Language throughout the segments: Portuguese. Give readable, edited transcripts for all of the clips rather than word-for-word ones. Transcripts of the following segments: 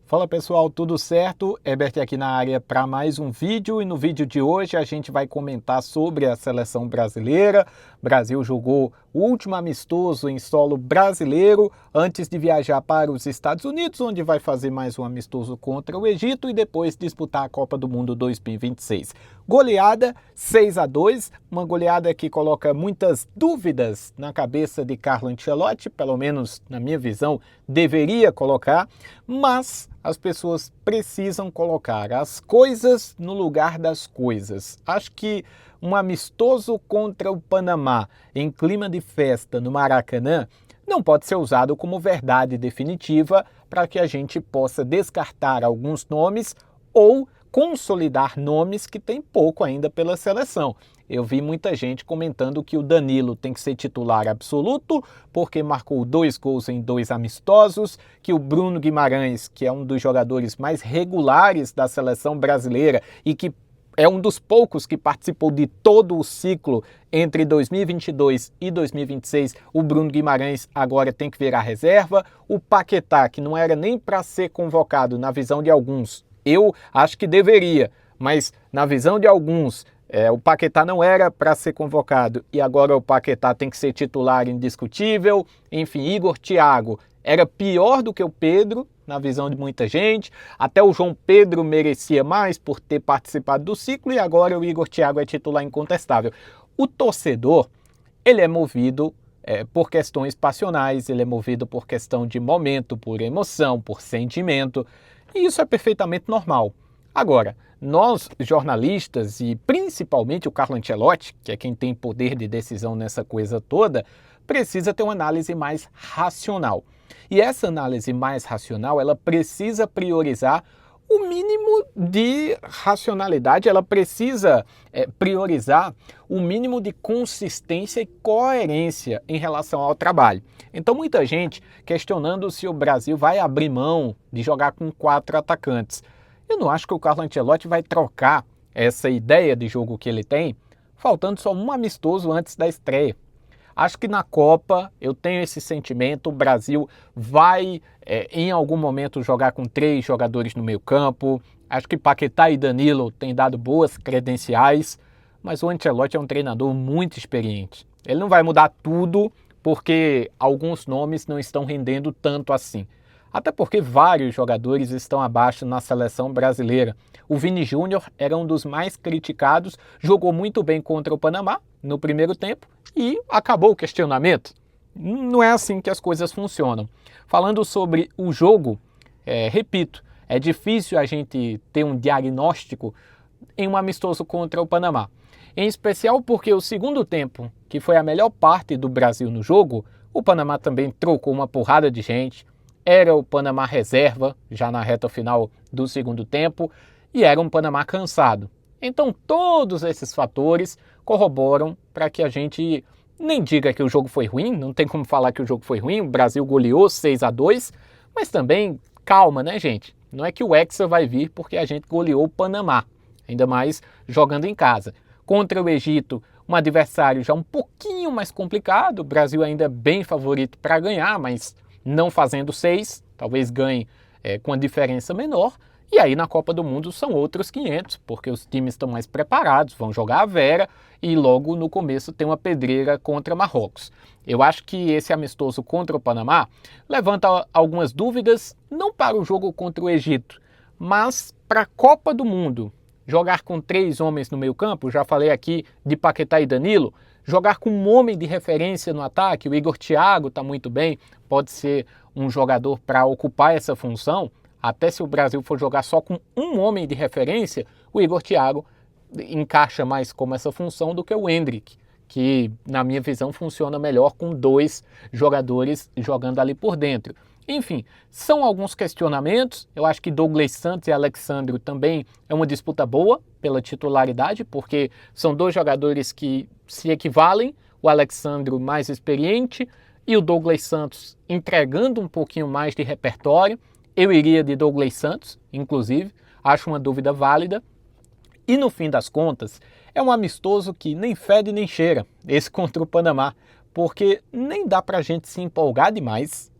Fala pessoal, tudo certo? Herbert aqui na área para mais um vídeo e no vídeo de hoje a gente vai comentar sobre a seleção brasileira. O Brasil jogou o último amistoso em solo brasileiro antes de viajar para os Estados Unidos, onde vai fazer mais um amistoso contra o Egito e depois disputar a Copa do Mundo 2026. Goleada 6-2, uma goleada que coloca muitas dúvidas na cabeça de Carlo Ancelotti, pelo menos na minha visão deveria colocar, mas as pessoas precisam colocar as coisas no lugar das coisas. Acho que um amistoso contra o Panamá em clima de festa no Maracanã não pode ser usado como verdade definitiva para que a gente possa descartar alguns nomes ou consolidar nomes que tem pouco ainda pela seleção. Eu vi muita gente comentando que o Danilo tem que ser titular absoluto porque marcou 2 gols em 2 amistosos, que o Bruno Guimarães, que é um dos jogadores mais regulares da seleção brasileira e que é um dos poucos que participou de todo o ciclo entre 2022 e 2026, o Bruno Guimarães agora tem que virar reserva. O Paquetá, que não era nem para ser convocado na visão de alguns, eu acho que deveria, mas na visão de alguns, o Paquetá não era para ser convocado e agora o Paquetá tem que ser titular indiscutível. Enfim, Igor Thiago era pior do que o Pedro, na visão de muita gente. Até o João Pedro merecia mais por ter participado do ciclo e agora o Igor Thiago é titular incontestável. O torcedor, ele é movido por questões passionais, ele é movido por questão de momento, por emoção, por sentimento, e isso é perfeitamente normal. Agora, nós jornalistas e principalmente o Carlo Ancelotti, que é quem tem poder de decisão nessa coisa toda, precisa ter uma análise mais racional. E essa análise mais racional, ela precisa priorizar o mínimo de racionalidade, ela precisa priorizar o mínimo de consistência e coerência em relação ao trabalho. Então muita gente questionando se o Brasil vai abrir mão de jogar com 4 atacantes. Eu não acho que o Carlo Ancelotti vai trocar essa ideia de jogo que ele tem, faltando só um amistoso antes da estreia. Acho que na Copa eu tenho esse sentimento, o Brasil vai em algum momento jogar com 3 jogadores no meio campo. Acho que Paquetá e Danilo têm dado boas credenciais, mas o Ancelotti é um treinador muito experiente. Ele não vai mudar tudo porque alguns nomes não estão rendendo tanto assim. Até porque vários jogadores estão abaixo na seleção brasileira. O Vini Júnior era um dos mais criticados, jogou muito bem contra o Panamá no primeiro tempo e acabou o questionamento. Não é assim que as coisas funcionam. Falando sobre o jogo, repito, é difícil a gente ter um diagnóstico em um amistoso contra o Panamá. Em especial porque o segundo tempo, que foi a melhor parte do Brasil no jogo, o Panamá também trocou uma porrada de gente. Era o Panamá reserva, já na reta final do segundo tempo, e era um Panamá cansado. Então todos esses fatores corroboram para que a gente nem diga que o jogo foi ruim, não tem como falar que o jogo foi ruim, o Brasil goleou 6-2, mas também calma, né, gente? Não é que o Hexa vai vir porque a gente goleou o Panamá, ainda mais jogando em casa. Contra o Egito, um adversário já um pouquinho mais complicado, o Brasil ainda é bem favorito para ganhar, mas não fazendo 6, talvez ganhe com a diferença menor. E aí na Copa do Mundo são outros 500, porque os times estão mais preparados, vão jogar a Vera e logo no começo tem uma pedreira contra Marrocos. Eu acho que esse amistoso contra o Panamá levanta algumas dúvidas, não para o jogo contra o Egito, mas para a Copa do Mundo. Jogar com 3 homens no meio campo, já falei aqui de Paquetá e Danilo, jogar com um homem de referência no ataque, o Igor Thiago está muito bem, pode ser um jogador para ocupar essa função. Até se o Brasil for jogar só com um homem de referência, o Igor Thiago encaixa mais como essa função do que o Endrick, que na minha visão funciona melhor com 2 jogadores jogando ali por dentro. Enfim, são alguns questionamentos. Eu acho que Douglas Santos e Alex Sandro também é uma disputa boa pela titularidade, porque são 2 jogadores que se equivalem, o Alex Sandro mais experiente e o Douglas Santos entregando um pouquinho mais de repertório. Eu iria de Douglas Santos, inclusive, acho uma dúvida válida. E no fim das contas, é um amistoso que nem fede nem cheira, esse contra o Panamá, porque nem dá pra gente se empolgar demais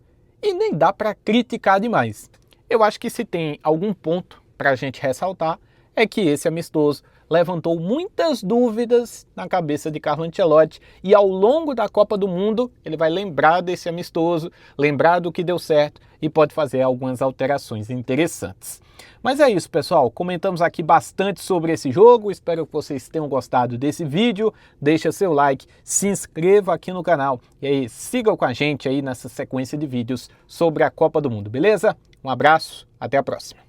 e nem dá pra criticar demais. Eu acho que se tem algum ponto para a gente ressaltar é que esse amistoso levantou muitas dúvidas na cabeça de Carlo Ancelotti e ao longo da Copa do Mundo ele vai lembrar desse amistoso, lembrar do que deu certo e pode fazer algumas alterações interessantes. Mas é isso, pessoal, comentamos aqui bastante sobre esse jogo, espero que vocês tenham gostado desse vídeo, deixa seu like, se inscreva aqui no canal e aí sigam com a gente aí nessa sequência de vídeos sobre a Copa do Mundo, beleza? Um abraço, até a próxima.